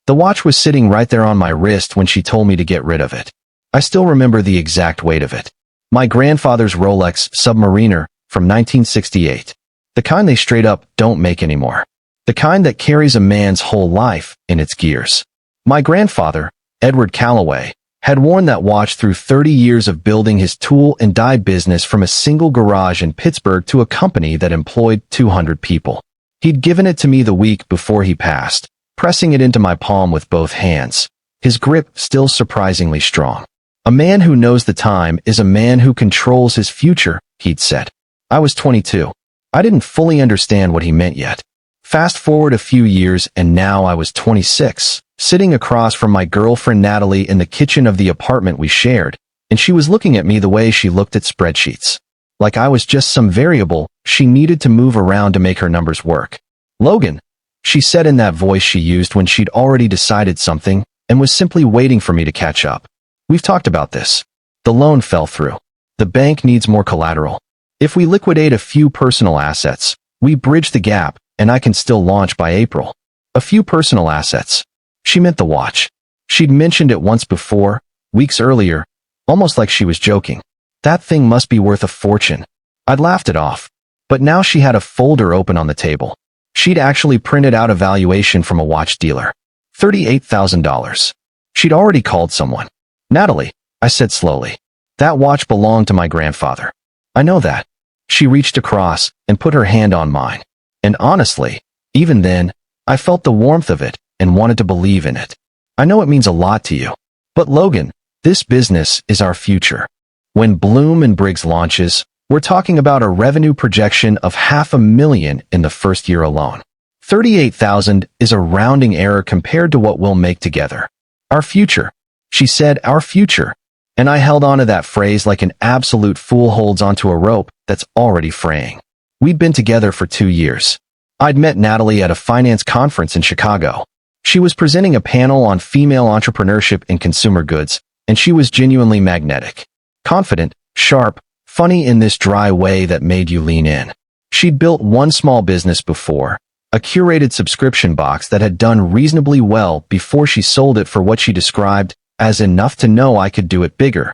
The watch was sitting right there on my wrist when she told me to get rid of it. I still remember the exact weight of it. My grandfather's Rolex Submariner from 1968. The kind they straight up don't make anymore. The kind that carries a man's whole life in its gears. My grandfather, Edward Calloway, had worn that watch through 30 years of building his tool and die business from a single garage in Pittsburgh to a company that employed 200 people. He'd given it to me the week before he passed, pressing it into my palm with both hands, his grip still surprisingly strong. A man who knows the time is a man who controls his future, he'd said. I was 22. I didn't fully understand what he meant yet. Fast forward a few years and now I was 26, sitting across from my girlfriend Natalie in the kitchen of the apartment we shared, and she was looking at me the way she looked at spreadsheets. Like I was just some variable she needed to move around to make her numbers work. "Logan," she said in that voice she used when she'd already decided something and was simply waiting for me to catch up. "We've talked about this. The loan fell through. The bank needs more collateral. If we liquidate a few personal assets, we bridge the gap, and I can still launch by April." A few personal assets. She meant the watch. She'd mentioned it once before, weeks earlier, almost like she was joking. That thing must be worth a fortune. I'd laughed it off. But now she had a folder open on the table. She'd actually printed out a valuation from a watch dealer. $38,000. She'd already called someone. "Natalie," I said slowly. "That watch belonged to my grandfather." "I know that." She reached across and put her hand on mine. And honestly, even then, I felt the warmth of it and wanted to believe in it. "I know it means a lot to you. But Logan, this business is our future. When Bloom & Briggs launches, we're talking about a revenue projection of $500,000 in the first year alone. 38,000 is a rounding error compared to what we'll make together. Our future." She said, "Our future." And I held on to that phrase like an absolute fool holds onto a rope that's already fraying. We'd been together for 2 years. I'd met Natalie at a finance conference in Chicago. She was presenting a panel on female entrepreneurship in consumer goods, and she was genuinely magnetic. Confident, sharp, funny in this dry way that made you lean in. She'd built one small business before, a curated subscription box that had done reasonably well before she sold it for what she described as enough to know I could do it bigger.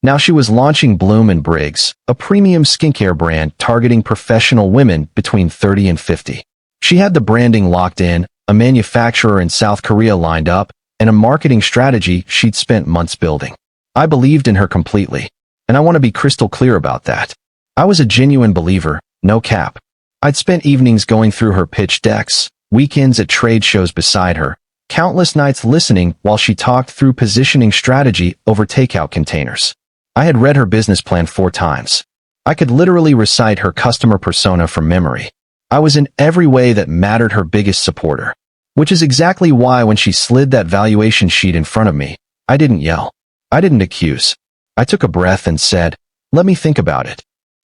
Now she was launching Bloom & Briggs, a premium skincare brand targeting professional women between 30 and 50. She had the branding locked in, a manufacturer in South Korea lined up, and a marketing strategy she'd spent months building. I believed in her completely, and I want to be crystal clear about that. I was a genuine believer, no cap. I'd spent evenings going through her pitch decks, weekends at trade shows beside her, countless nights listening while she talked through positioning strategy over takeout containers. I had read her business plan 4 times. I could literally recite her customer persona from memory. I was in every way that mattered her biggest supporter. Which is exactly why when she slid that valuation sheet in front of me, I didn't yell. I didn't accuse. I took a breath and said, "Let me think about it."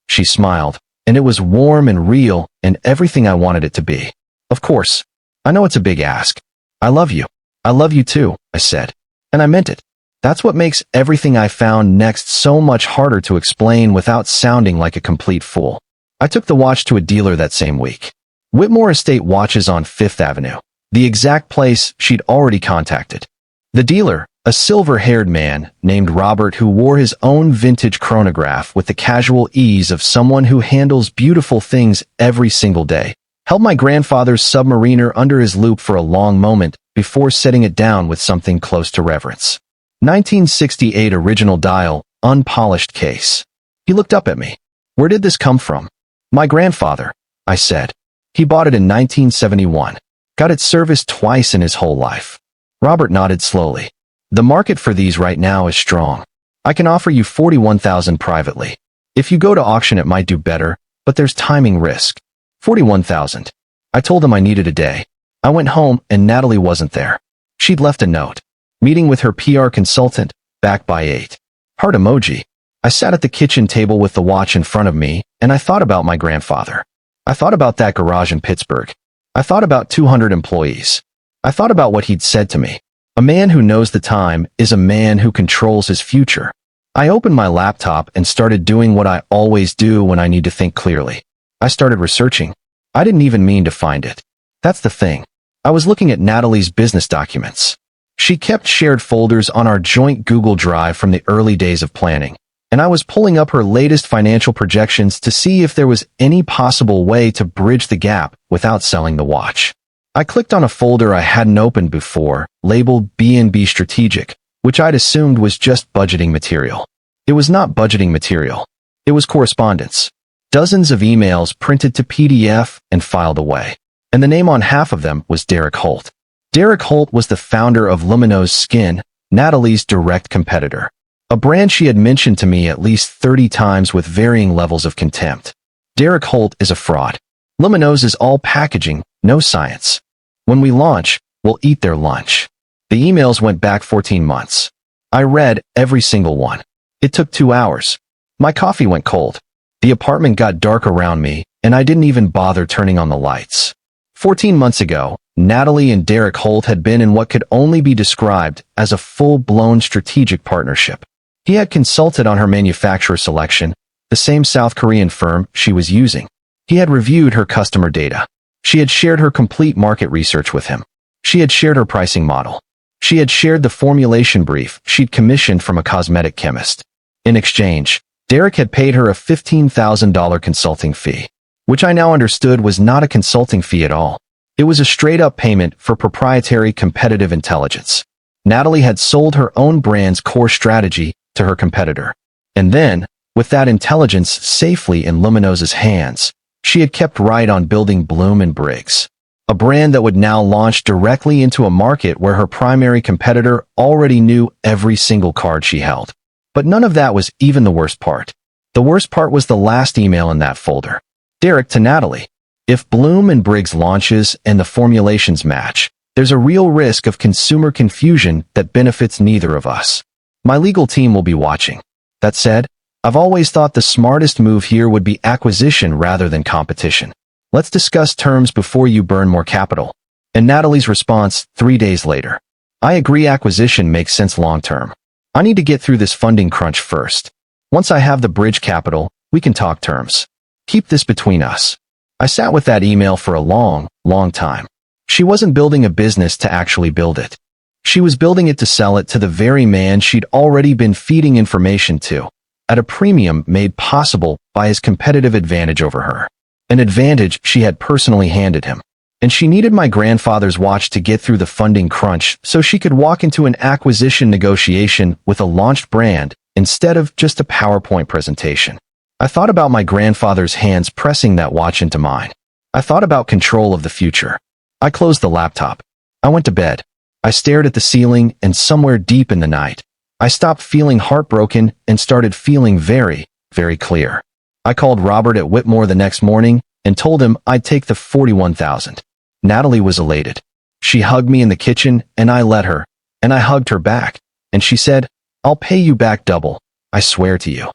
She smiled, and it was warm and real and everything I wanted it to be. "Of course. I know it's a big ask. I love you. I love you too," I said. And I meant it. That's what makes everything I found next so much harder to explain without sounding like a complete fool. I took the watch to a dealer that same week. Whitmore Estate Watches on 5th Avenue, the exact place she'd already contacted. The dealer, a silver-haired man named Robert who wore his own vintage chronograph with the casual ease of someone who handles beautiful things every single day, held my grandfather's Submariner under his loupe for a long moment before setting it down with something close to reverence. 1968 original dial, unpolished case. He looked up at me. "Where did this come from?" "My grandfather," I said. "He bought it in 1971. Got it serviced twice in his whole life." Robert nodded slowly. "The market for these right now is strong. I can offer you 41,000 privately. If you go to auction it might do better, but there's timing risk." 41,000. I told him I needed a day. I went home and Natalie wasn't there. She'd left a note. Meeting with her PR consultant, back by 8. Heart emoji. I sat at the kitchen table with the watch in front of me, and I thought about my grandfather. I thought about that garage in Pittsburgh. I thought about 200 employees. I thought about what he'd said to me. A man who knows the time is a man who controls his future. I opened my laptop and started doing what I always do when I need to think clearly. I started researching. I didn't even mean to find it. That's the thing. I was looking at Natalie's business documents. She kept shared folders on our joint Google Drive from the early days of planning, and I was pulling up her latest financial projections to see if there was any possible way to bridge the gap without selling the watch. I clicked on a folder I hadn't opened before, labeled B&B Strategic, which I'd assumed was just budgeting material. It was not budgeting material. It was correspondence. Dozens of emails printed to PDF and filed away. And the name on half of them was Derek Holt. Derek Holt was the founder of Luminous Skin, Natalie's direct competitor. A brand she had mentioned to me at least 30 times with varying levels of contempt. Derek Holt is a fraud. Luminous is all packaging, no science. When we launch, we'll eat their lunch. The emails went back 14 months. I read every single one. It took 2 hours. My coffee went cold. The apartment got dark around me, and I didn't even bother turning on the lights. 14 months ago, Natalie and Derek Holt had been in what could only be described as a full-blown strategic partnership. He had consulted on her manufacturer selection, the same South Korean firm she was using. He had reviewed her customer data. She had shared her complete market research with him. She had shared her pricing model. She had shared the formulation brief she'd commissioned from a cosmetic chemist. In exchange, Derek had paid her a $15,000 consulting fee, which I now understood was not a consulting fee at all. It was a straight-up payment for proprietary competitive intelligence. Natalie had sold her own brand's core strategy to her competitor. And then, with that intelligence safely in Luminous's hands, she had kept right on building Bloom & Briggs, a brand that would now launch directly into a market where her primary competitor already knew every single card she held. But none of that was even the worst part. The worst part was the last email in that folder. Derek to Natalie. If Bloom & Briggs launches and the formulations match, there's a real risk of consumer confusion that benefits neither of us. My legal team will be watching. That said, I've always thought the smartest move here would be acquisition rather than competition. Let's discuss terms before you burn more capital. And Natalie's response 3 days later. I agree, acquisition makes sense long term. I need to get through this funding crunch first. Once I have the bridge capital, we can talk terms. Keep this between us. I sat with that email for a long, long time. She wasn't building a business to actually build it. She was building it to sell it to the very man she'd already been feeding information to, at a premium made possible by his competitive advantage over her. An advantage she had personally handed him. And she needed my grandfather's watch to get through the funding crunch so she could walk into an acquisition negotiation with a launched brand instead of just a PowerPoint presentation. I thought about my grandfather's hands pressing that watch into mine. I thought about control of the future. I closed the laptop. I went to bed. I stared at the ceiling, and somewhere deep in the night, I stopped feeling heartbroken and started feeling very, very clear. I called Robert at Whitmore the next morning and told him I'd take the $41,000. Natalie was elated. She hugged me in the kitchen, and I let her, and I hugged her back, and she said, "I'll pay you back double, I swear to you."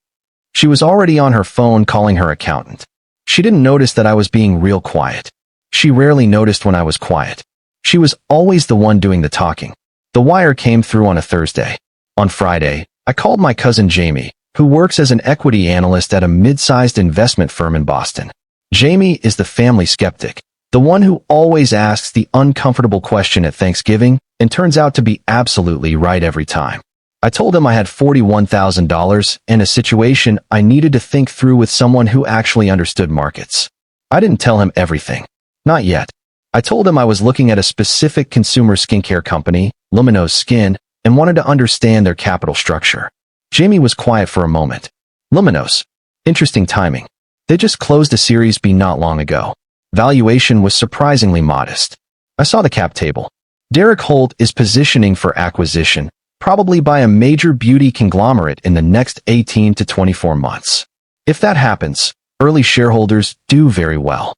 She was already on her phone calling her accountant. She didn't notice that I was being real quiet. She rarely noticed when I was quiet. She was always the one doing the talking. The wire came through on a Thursday. On Friday, I called my cousin Jamie, who works as an equity analyst at a mid-sized investment firm in Boston. Jamie is the family skeptic, the one who always asks the uncomfortable question at Thanksgiving and turns out to be absolutely right every time. I told him I had $41,000 and a situation I needed to think through with someone who actually understood markets. I didn't tell him everything. Not yet. I told him I was looking at a specific consumer skincare company, Luminous Skin, and wanted to understand their capital structure. Jamie was quiet for a moment. Luminous. Interesting timing. They just closed a Series B not long ago. Valuation was surprisingly modest. I saw the cap table. Derek Holt is positioning for acquisition, probably by a major beauty conglomerate in the next 18 to 24 months. If that happens, early shareholders do very well.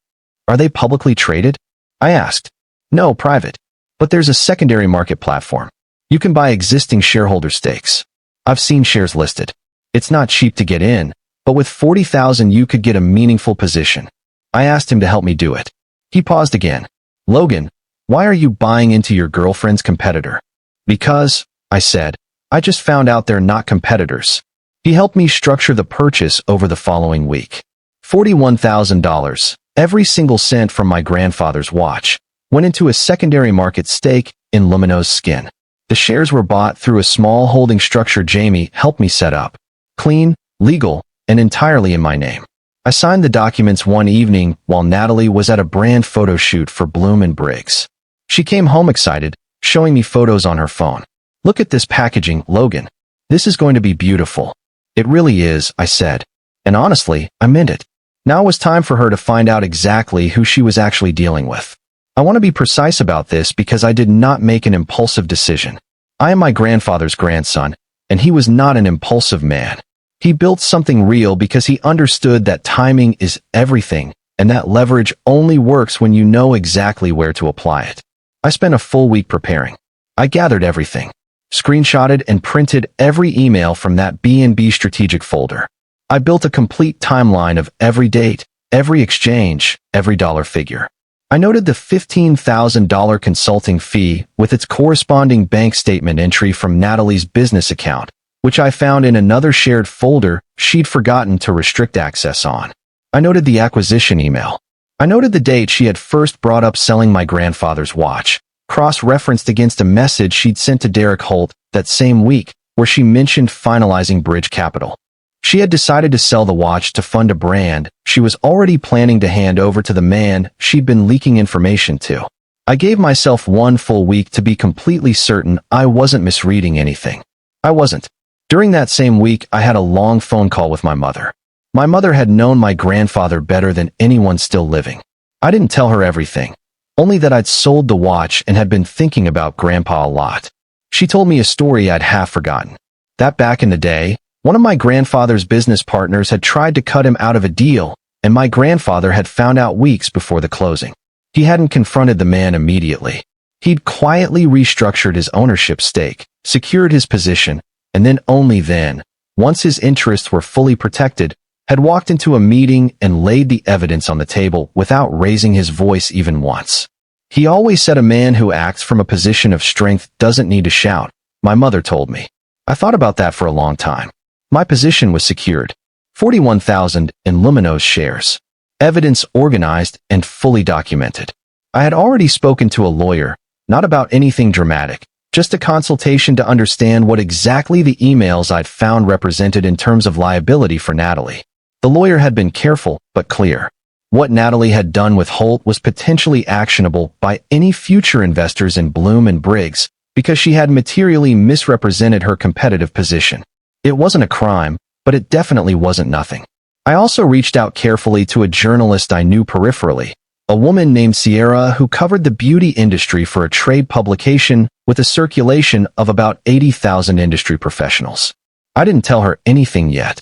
Are they publicly traded? I asked. No, private. But there's a secondary market platform. You can buy existing shareholder stakes. I've seen shares listed. It's not cheap to get in, but with $40,000 you could get a meaningful position. I asked him to help me do it. He paused again. Logan, why are you buying into your girlfriend's competitor? Because, I said, I just found out they're not competitors. He helped me structure the purchase over the following week. $41,000, every single cent from my grandfather's watch, went into a secondary market stake in Lumino's skin. The shares were bought through a small holding structure Jamie helped me set up. Clean, legal, and entirely in my name. I signed the documents one evening while Natalie was at a brand photo shoot for Bloom & Briggs. She came home excited, showing me photos on her phone. "Look at this packaging, Logan. This is going to be beautiful." "It really is," I said. And honestly, I meant it. Now it was time for her to find out exactly who she was actually dealing with. I want to be precise about this because I did not make an impulsive decision. I am my grandfather's grandson, and he was not an impulsive man. He built something real because he understood that timing is everything, and that leverage only works when you know exactly where to apply it. I spent a full week preparing. I gathered everything, screenshotted and printed every email from that B&B strategic folder. I built a complete timeline of every date, every exchange, every dollar figure. I noted the $15,000 consulting fee with its corresponding bank statement entry from Natalie's business account, which I found in another shared folder she'd forgotten to restrict access on. I noted the acquisition email. I noted the date she had first brought up selling my grandfather's watch, cross-referenced against a message she'd sent to Derek Holt that same week, where she mentioned finalizing bridge capital. She had decided to sell the watch to fund a brand she was already planning to hand over to the man she'd been leaking information to. I gave myself one full week to be completely certain I wasn't misreading anything. I wasn't. During that same week, I had a long phone call with my mother. My mother had known my grandfather better than anyone still living. I didn't tell her everything, only that I'd sold the watch and had been thinking about Grandpa a lot. She told me a story I'd half forgotten. That back in the day, one of my grandfather's business partners had tried to cut him out of a deal, and my grandfather had found out weeks before the closing. He hadn't confronted the man immediately. He'd quietly restructured his ownership stake, secured his position, and then only then, once his interests were fully protected, had walked into a meeting and laid the evidence on the table without raising his voice even once. He always said a man who acts from a position of strength doesn't need to shout, my mother told me. I thought about that for a long time. My position was secured. 41,000 in Lumino's shares. Evidence organized and fully documented. I had already spoken to a lawyer, not about anything dramatic, just a consultation to understand what exactly the emails I'd found represented in terms of liability for Natalie. The lawyer had been careful, but clear. What Natalie had done with Holt was potentially actionable by any future investors in Bloom & Briggs because she had materially misrepresented her competitive position. It wasn't a crime, but it definitely wasn't nothing. I also reached out carefully to a journalist I knew peripherally, a woman named Sierra who covered the beauty industry for a trade publication with a circulation of about 80,000 industry professionals. I didn't tell her anything yet.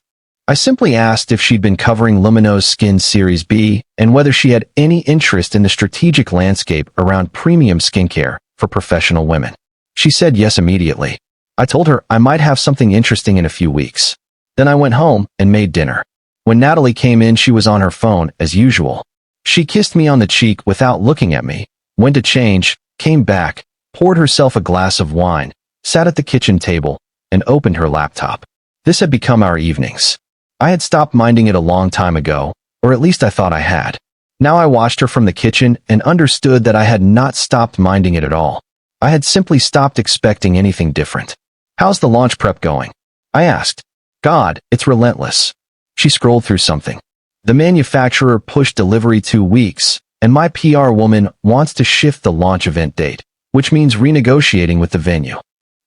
I simply asked if she'd been covering Lumino's Skin Series B and whether she had any interest in the strategic landscape around premium skincare for professional women. She said yes immediately. I told her I might have something interesting in a few weeks. Then I went home and made dinner. When Natalie came in, she was on her phone, as usual. She kissed me on the cheek without looking at me, went to change, came back, poured herself a glass of wine, sat at the kitchen table, and opened her laptop. This had become our evenings. I had stopped minding it a long time ago, or at least I thought I had. Now I watched her from the kitchen and understood that I had not stopped minding it at all. I had simply stopped expecting anything different. "How's the launch prep going?" I asked. "God, it's relentless." She scrolled through something. "The manufacturer pushed delivery 2 weeks, and my PR woman wants to shift the launch event date, which means renegotiating with the venue."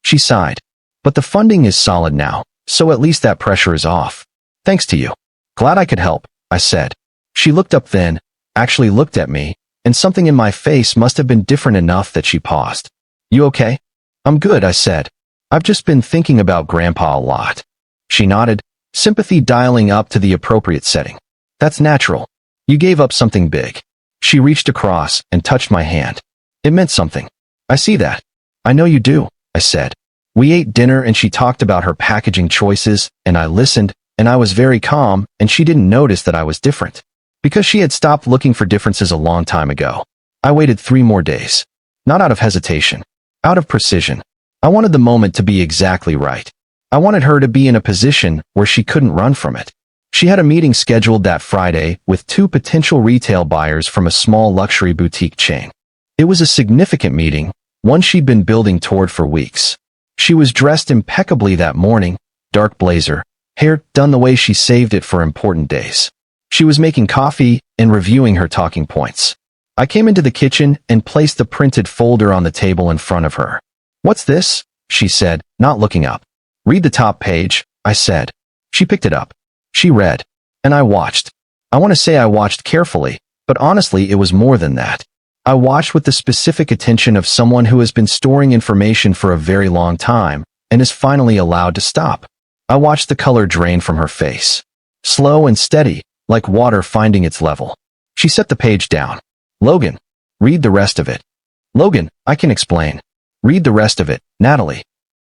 She sighed. "But the funding is solid now, so at least that pressure is off. Thanks to you. Glad I could help," I said. She looked up then, actually looked at me, and something in my face must have been different enough that she paused. "You okay?" "I'm good," I said. "I've just been thinking about Grandpa a lot." She nodded, sympathy dialing up to the appropriate setting. "That's natural. You gave up something big." She reached across and touched my hand. "It meant something." "I see that." "I know you do," I said. We ate dinner and she talked about her packaging choices, and I listened, and I was very calm, and she didn't notice that I was different. Because she had stopped looking for differences a long time ago. I waited 3 more days. Not out of hesitation. Out of precision. I wanted the moment to be exactly right. I wanted her to be in a position where she couldn't run from it. She had a meeting scheduled that Friday with 2 potential retail buyers from a small luxury boutique chain. It was a significant meeting, one she'd been building toward for weeks. She was dressed impeccably that morning, dark blazer, hair done the way she saved it for important days. She was making coffee and reviewing her talking points. I came into the kitchen and placed the printed folder on the table in front of her. "What's this?" she said, not looking up. "Read the top page," I said. She picked it up. She read. And I watched. I want to say I watched carefully, but honestly it was more than that. I watched with the specific attention of someone who has been storing information for a very long time and is finally allowed to stop. I watched the color drain from her face. Slow and steady, like water finding its level. She set the page down. "Logan, read the rest of it." "Logan, I can explain." "Read the rest of it, Natalie."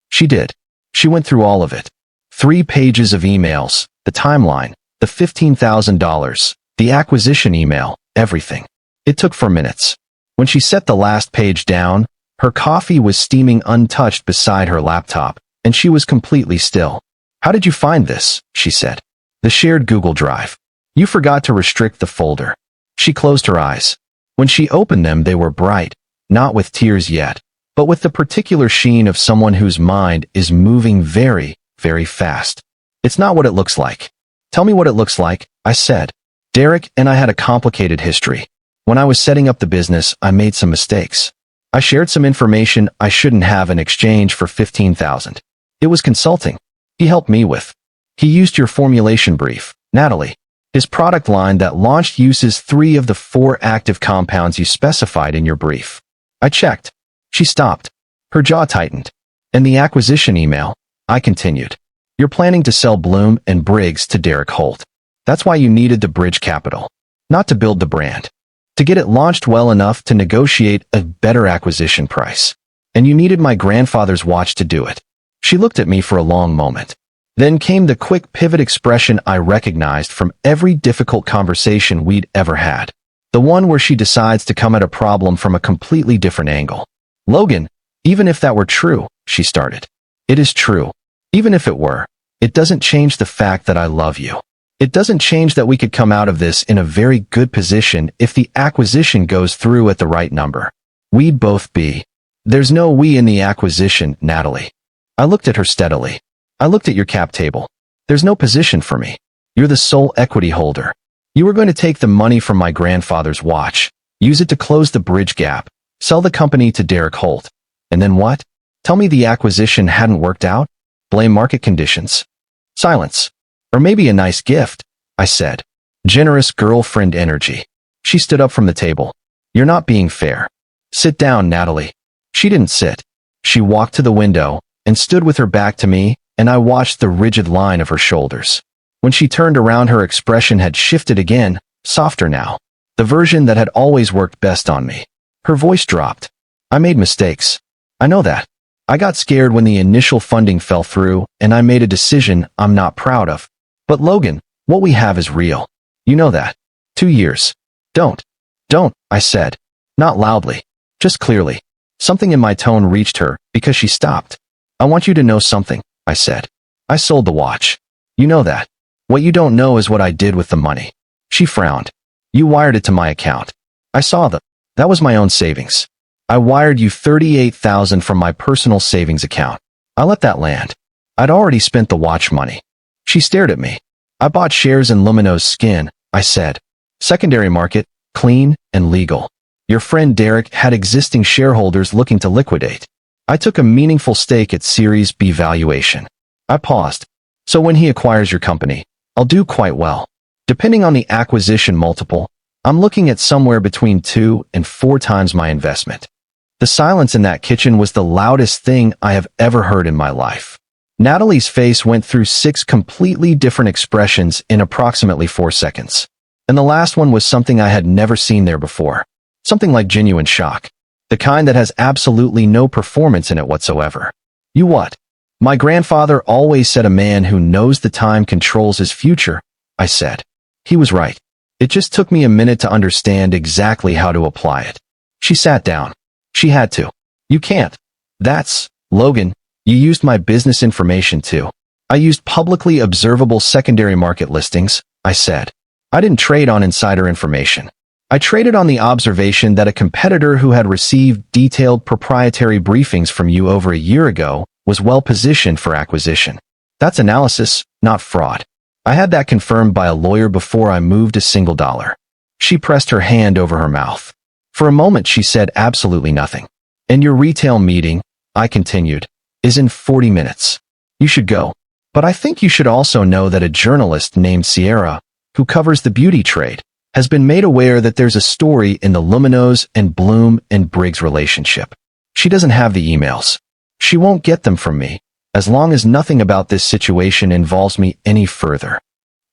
She did. She went through all of it. 3 pages of emails, the timeline, the $15,000, the acquisition email, everything. It took 4 minutes. When she set the last page down, her coffee was steaming untouched beside her laptop, and she was completely still. "How did you find this?" she said. "The shared Google Drive. You forgot to restrict the folder." She closed her eyes. When she opened them, they were bright, not with tears yet, but with the particular sheen of someone whose mind is moving very, very fast. "It's not what it looks like." "Tell me what it looks like," I said. "Derek and I had a complicated history. When I was setting up the business, I made some mistakes. I shared some information I shouldn't have in exchange for $15,000. It was consulting. He helped me with. He used your formulation brief, Natalie. His product line that launched uses 3 of the 4 active compounds you specified in your brief." I checked. She stopped. Her jaw tightened. "And the acquisition email," I continued. "You're planning to sell Bloom and Briggs to Derek Holt. That's why you needed the bridge capital. Not to build the brand. To get it launched well enough to negotiate a better acquisition price. And you needed my grandfather's watch to do it." She looked at me for a long moment. Then came the quick pivot expression I recognized from every difficult conversation we'd ever had. The one where she decides to come at a problem from a completely different angle. "Logan, even if that were true," she started. "It is true. Even if it were, it doesn't change the fact that I love you. It doesn't change that we could come out of this in a very good position if the acquisition goes through at the right number. We'd both be. There's no we in the acquisition, Natalie." I looked at her steadily. "I looked at your cap table. There's no position for me. You're the sole equity holder. You were going to take the money from my grandfather's watch, use it to close the bridge gap, sell the company to Derek Holt. And then what? Tell me the acquisition hadn't worked out? Blame market conditions." Silence. "Or maybe a nice gift," I said. Generous girlfriend energy. She stood up from the table. "You're not being fair. Sit down, Natalie." She didn't sit. She walked to the window and stood with her back to me, and I watched the rigid line of her shoulders. When she turned around, her expression had shifted again, softer now. The version that had always worked best on me. Her voice dropped. "I made mistakes. I know that. I got scared when the initial funding fell through, and I made a decision I'm not proud of. But Logan, what we have is real. You know that. 2 years. Don't, I said. Not loudly. Just clearly. Something in my tone reached her because she stopped. "I want you to know something," I said. "I sold the watch. You know that. What you don't know is what I did with the money." She frowned. "You wired it to my account. I saw that was my own savings. I wired you $38,000 from my personal savings account. I let that land. I'd already spent the watch money." She stared at me. "I bought shares in Lumino's Skin," I said. "Secondary market, clean and legal. Your friend Derek had existing shareholders looking to liquidate. I took a meaningful stake at Series B valuation." I paused. "So when he acquires your company, I'll do quite well. Depending on the acquisition multiple, I'm looking at somewhere between 2 and 4 times my investment." The silence in that kitchen was the loudest thing I have ever heard in my life. Natalie's face went through 6 completely different expressions in approximately 4 seconds. And the last one was something I had never seen there before. Something like genuine shock. The kind that has absolutely no performance in it whatsoever. "You what?" "My grandfather always said a man who knows the time controls his future," I said. He was right. It just took me a minute to understand exactly how to apply it. She sat down. She had to. "You can't. That's, Logan, you used my business information too." "I used publicly observable secondary market listings," I said. "I didn't trade on insider information." I traded on the observation that a competitor who had received detailed proprietary briefings from you over a year ago was well positioned for acquisition. That's analysis, not fraud. I had that confirmed by a lawyer before I moved a single dollar. She pressed her hand over her mouth. For a moment she said absolutely nothing. And your retail meeting, I continued, is in 40 minutes. You should go. But I think you should also know that a journalist named Sierra, who covers the beauty trade, has been made aware that there's a story in the Luminous and Bloom and Briggs relationship. She doesn't have the emails. She won't get them from me, as long as nothing about this situation involves me any further.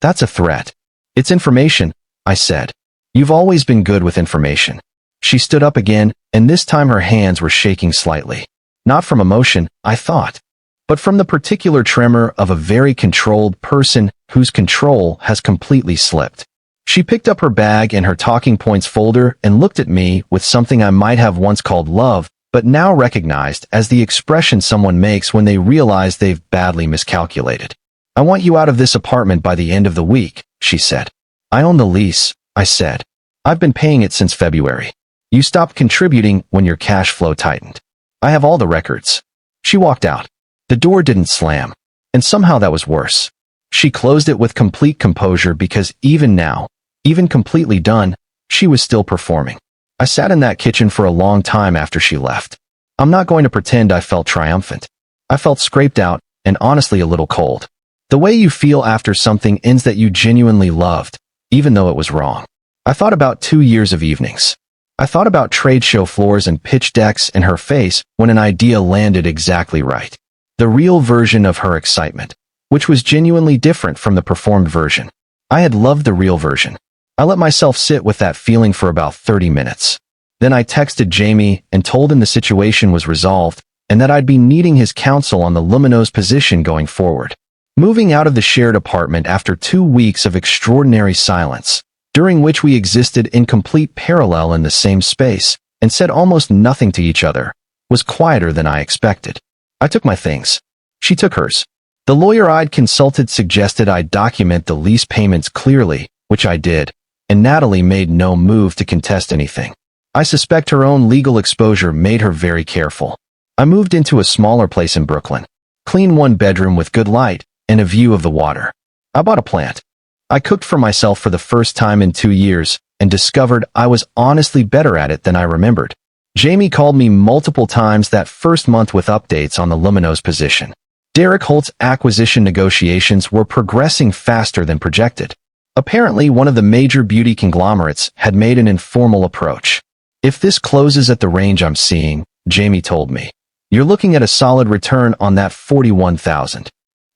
That's a threat. It's information, I said. You've always been good with information. She stood up again, and this time her hands were shaking slightly. Not from emotion, I thought, but from the particular tremor of a very controlled person whose control has completely slipped. She picked up her bag and her talking points folder and looked at me with something I might have once called love, but now recognized as the expression someone makes when they realize they've badly miscalculated. I want you out of this apartment by the end of the week, she said. I own the lease, I said. I've been paying it since February. You stopped contributing when your cash flow tightened. I have all the records. She walked out. The door didn't slam. And somehow that was worse. She closed it with complete composure because even now, even completely done, she was still performing. I sat in that kitchen for a long time after she left. I'm not going to pretend I felt triumphant. I felt scraped out and honestly a little cold. The way you feel after something ends that you genuinely loved, even though it was wrong. I thought about 2 years of evenings. I thought about trade show floors and pitch decks and her face when an idea landed exactly right. The real version of her excitement, which was genuinely different from the performed version. I had loved the real version. I let myself sit with that feeling for about 30 minutes. Then I texted Jamie and told him the situation was resolved and that I'd be needing his counsel on the Luminous position going forward. Moving out of the shared apartment after 2 weeks of extraordinary silence, during which we existed in complete parallel in the same space and said almost nothing to each other, was quieter than I expected. I took my things. She took hers. The lawyer I'd consulted suggested I document the lease payments clearly, which I did, and Natalie made no move to contest anything. I suspect her own legal exposure made her very careful. I moved into a smaller place in Brooklyn. Clean 1-bedroom with good light and a view of the water. I bought a plant. I cooked for myself for the first time in 2 years and discovered I was honestly better at it than I remembered. Jamie called me multiple times that first month with updates on the Luminous position. Derek Holt's acquisition negotiations were progressing faster than projected. Apparently, one of the major beauty conglomerates had made an informal approach. If this closes at the range I'm seeing, Jamie told me, you're looking at a solid return on that $41,000.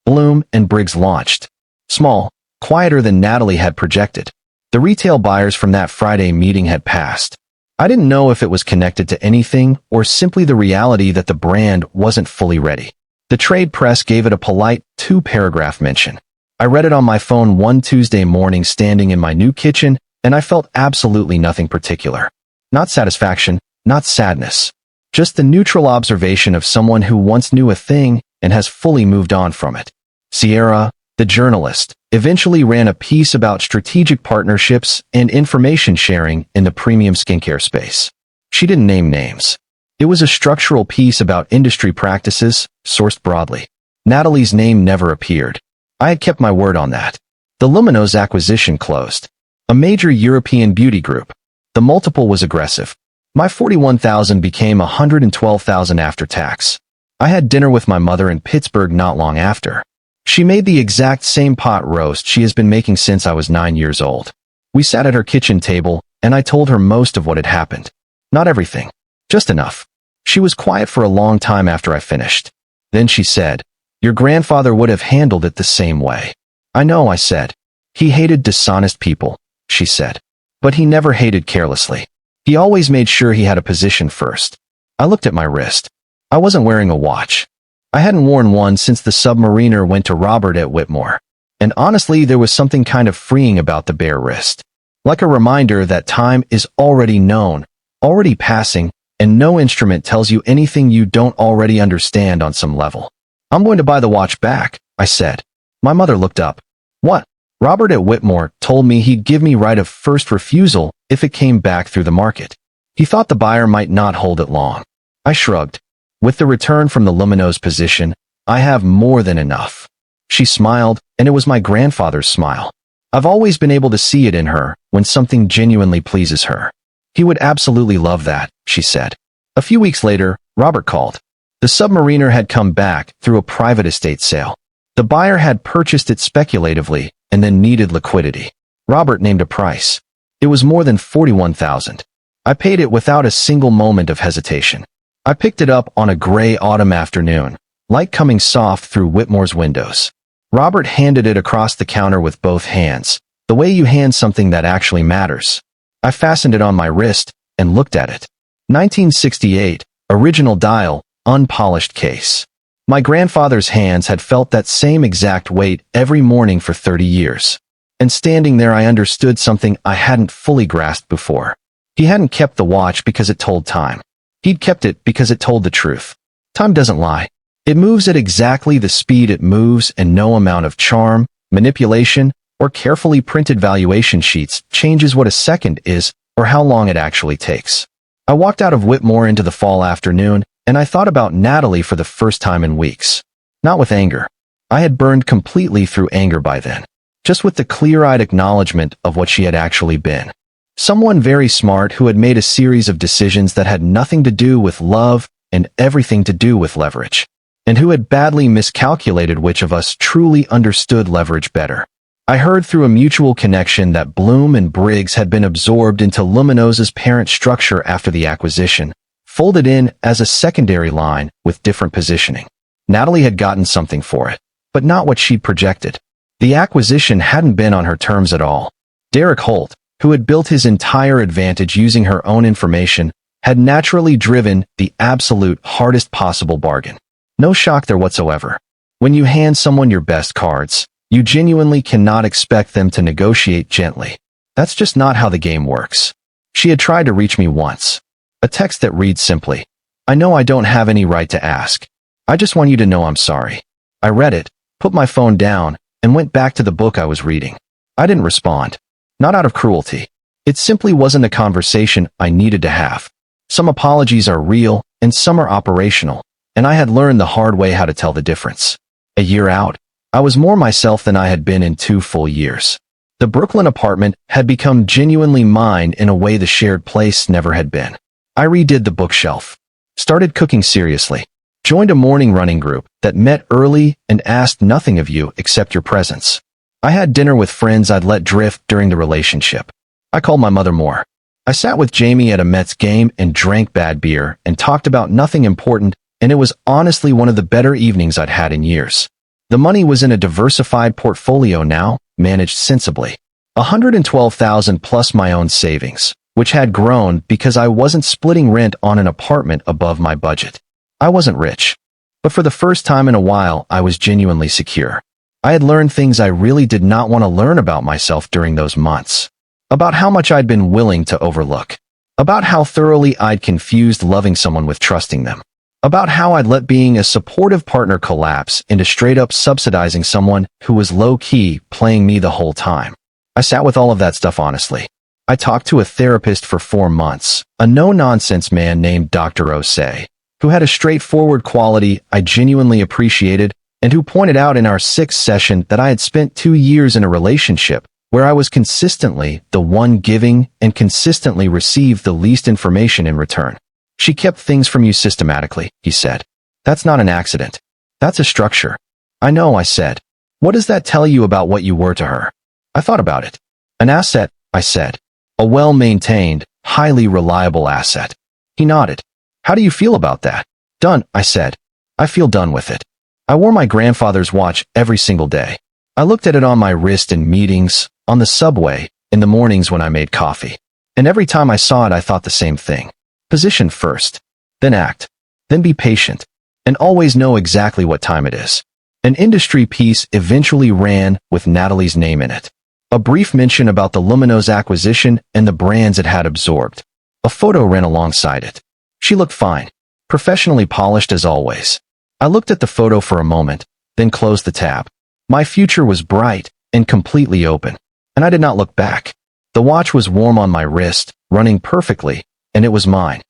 Bloom and Briggs launched. Small, quieter than Natalie had projected. The retail buyers from that Friday meeting had passed. I didn't know if it was connected to anything or simply the reality that the brand wasn't fully ready. The trade press gave it a polite 2-paragraph mention. I read it on my phone one Tuesday morning standing in my new kitchen, and I felt absolutely nothing particular. Not satisfaction, not sadness. Just the neutral observation of someone who once knew a thing and has fully moved on from it. Sierra, the journalist, eventually ran a piece about strategic partnerships and information sharing in the premium skincare space. She didn't name names. It was a structural piece about industry practices, sourced broadly. Natalie's name never appeared. I had kept my word on that. The Luminous acquisition closed. A major European beauty group. The multiple was aggressive. My $41,000 became $112,000 after tax. I had dinner with my mother in Pittsburgh not long after. She made the exact same pot roast she has been making since I was 9 years old. We sat at her kitchen table, and I told her most of what had happened. Not everything. Just enough. She was quiet for a long time after I finished. Then she said, your grandfather would have handled it the same way. I know, I said. He hated dishonest people, she said. But he never hated carelessly. He always made sure he had a position first. I looked at my wrist. I wasn't wearing a watch. I hadn't worn one since the Submariner went to Robert at Whitmore. And honestly, there was something kind of freeing about the bare wrist. Like a reminder that time is already known, already passing, and no instrument tells you anything you don't already understand on some level. I'm going to buy the watch back, I said. My mother looked up. What? Robert at Whitmore told me he'd give me right of first refusal if it came back through the market. He thought the buyer might not hold it long. I shrugged. With the return from the luminous position, I have more than enough. She smiled, and it was my grandfather's smile. I've always been able to see it in her when something genuinely pleases her. He would absolutely love that, she said. A few weeks later, Robert called. The submariner had come back through a private estate sale. The buyer had purchased it speculatively and then needed liquidity. Robert named a price. It was more than $41,000. I paid it without a single moment of hesitation. I picked it up on a gray autumn afternoon, light coming soft through Whitmore's windows. Robert handed it across the counter with both hands, the way you hand something that actually matters. I fastened it on my wrist and looked at it. 1968, original dial, unpolished case. My grandfather's hands had felt that same exact weight every morning for 30 years. And standing there I understood something I hadn't fully grasped before. He hadn't kept the watch because it told time. He'd kept it because it told the truth. Time doesn't lie. It moves at exactly the speed it moves, and no amount of charm, manipulation, or carefully printed valuation sheets changes what a second is or how long it actually takes. I walked out of Whitmore into the fall afternoon, and I thought about Natalie for the first time in weeks. Not with anger. I had burned completely through anger by then. Just with the clear-eyed acknowledgement of what she had actually been. Someone very smart who had made a series of decisions that had nothing to do with love and everything to do with leverage. And who had badly miscalculated which of us truly understood leverage better. I heard through a mutual connection that Bloom and Briggs had been absorbed into Luminosa's parent structure after the acquisition, folded in as a secondary line with different positioning. Natalie had gotten something for it, but not what she'd projected. The acquisition hadn't been on her terms at all. Derek Holt, who had built his entire advantage using her own information, had naturally driven the absolute hardest possible bargain. No shock there whatsoever. When you hand someone your best cards, you genuinely cannot expect them to negotiate gently. That's just not how the game works. She had tried to reach me once. A text that reads simply, "I know I don't have any right to ask. I just want you to know I'm sorry." I read it, put my phone down, and went back to the book I was reading. I didn't respond. Not out of cruelty. It simply wasn't a conversation I needed to have. Some apologies are real, and some are operational, and I had learned the hard way how to tell the difference. A year out, I was more myself than I had been in 2 full years. The Brooklyn apartment had become genuinely mine in a way the shared place never had been. I redid the bookshelf, started cooking seriously, joined a morning running group that met early and asked nothing of you except your presence. I had dinner with friends I'd let drift during the relationship. I called my mother more. I sat with Jamie at a Mets game and drank bad beer and talked about nothing important, and it was honestly one of the better evenings I'd had in years. The money was in a diversified portfolio now, managed sensibly. $112,000 plus my own savings, which had grown because I wasn't splitting rent on an apartment above my budget. I wasn't rich, but for the first time in a while I was genuinely secure. I had learned things I really did not want to learn about myself during those months. About how much I'd been willing to overlook. About how thoroughly I'd confused loving someone with trusting them. About how I'd let being a supportive partner collapse into straight-up subsidizing someone who was low-key playing me the whole time. I sat with all of that stuff honestly. I talked to a therapist for 4 months, a no-nonsense man named Dr. Osei, who had a straightforward quality I genuinely appreciated and who pointed out in our 6th session that I had spent 2 years in a relationship where I was consistently the one giving and consistently received the least information in return. She kept things from you systematically, he said. That's not an accident. That's a structure. I know, I said. What does that tell you about what you were to her? I thought about it. An asset, I said. A well-maintained, highly reliable asset. He nodded. How do you feel about that? Done, I said. I feel done with it. I wore my grandfather's watch every single day. I looked at it on my wrist in meetings, on the subway, in the mornings when I made coffee. And every time I saw it I thought the same thing. Position first. Then act. Then be patient. And always know exactly what time it is. An industry piece eventually ran with Natalie's name in it. A brief mention about the Luminous acquisition and the brands it had absorbed. A photo ran alongside it. She looked fine. Professionally polished as always. I looked at the photo for a moment, then closed the tab. My future was bright, and completely open. And I did not look back. The watch was warm on my wrist, running perfectly, and it was mine.